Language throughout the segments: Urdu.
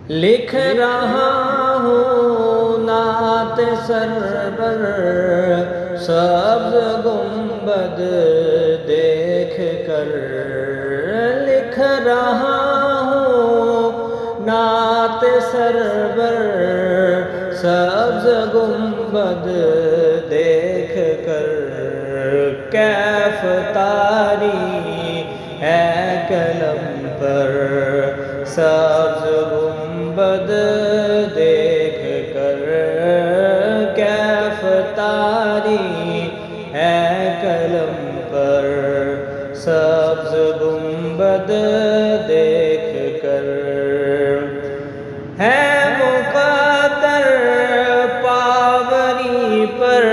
لکھ رہا ہوں نعت سرور سبز گنبد دیکھ کر، لکھ رہا ہوں نعت سرور سبز گنبد دیکھ کر، کیف طاری ہے قلم پر سبز گنبد دیکھ کر، کیف طاری ہے قلم پر سبز گنبد دیکھ کر، ہے مقدر پاوری پر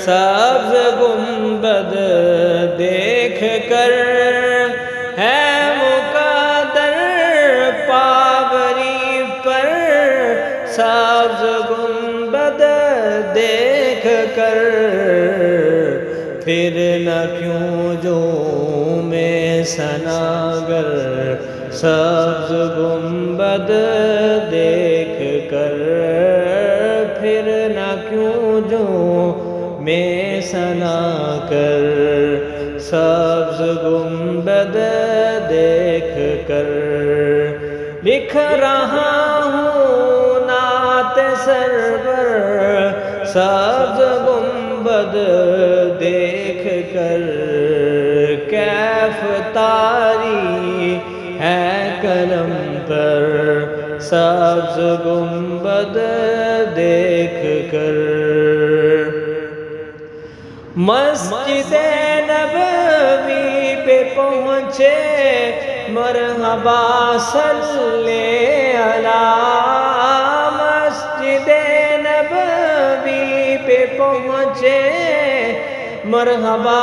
سبز گنبد دیکھ کر، ہے مقدر پاوری پر سبز گنبد دیکھ کر، پھر نہ کیوں جو میں ثناگر سبز گنبد دیکھ کر، پھر نہ کیوں جو میں ثنا کر سبز گنبد دیکھ کر، لکھ رہا ہوں نعت سرور سبز گنبد دیکھ کر، کیف طاری ہے قلم پر سبز گنبد دیکھ کر، مسجد نبوی پہ پہنچے مرحبا صلی علی، مسجد نبوی پہ پہنچے مرحبا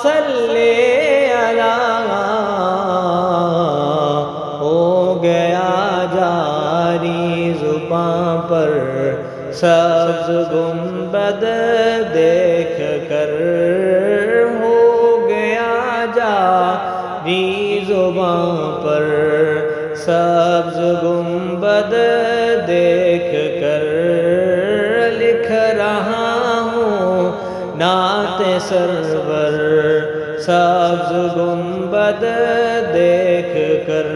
صلی علی، ہو گیا جاری زباں پر سبز گنبد دیکھ کر، ہو گیا جاری زباں پر سبز گنبد دیکھ کر، لکھ رہا ہوں نعت سرور سبز گنبد دیکھ کر،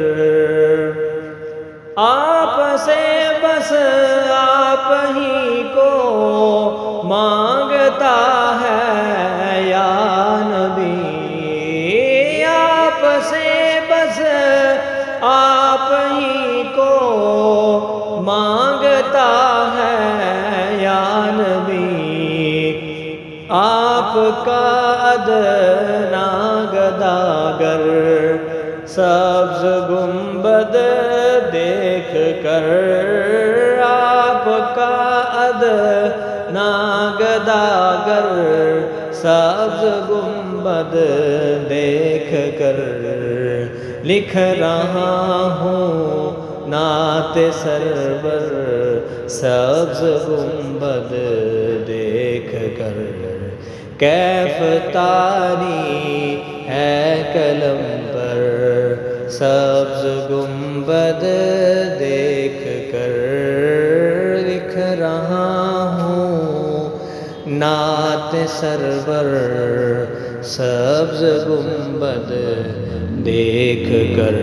آپ سے بس آپ ہی کو مانگتا ہے یا نبی، آپ سے بس آپ ہی کو مانگتا ہے یا نبی، آپ کا ادنا گداگر سبز گنبد دیکھ کر، آپ کا ادنا گداگر سبز گنبد دیکھ کر، لکھ رہا ہوں نعت سرور سبز گنبد دیکھ کر، کیف طاری ہے قلم پر سبز گنبد دیکھ کر، لکھ رہا ہوں نعت سرور سبز گنبد دیکھ کر۔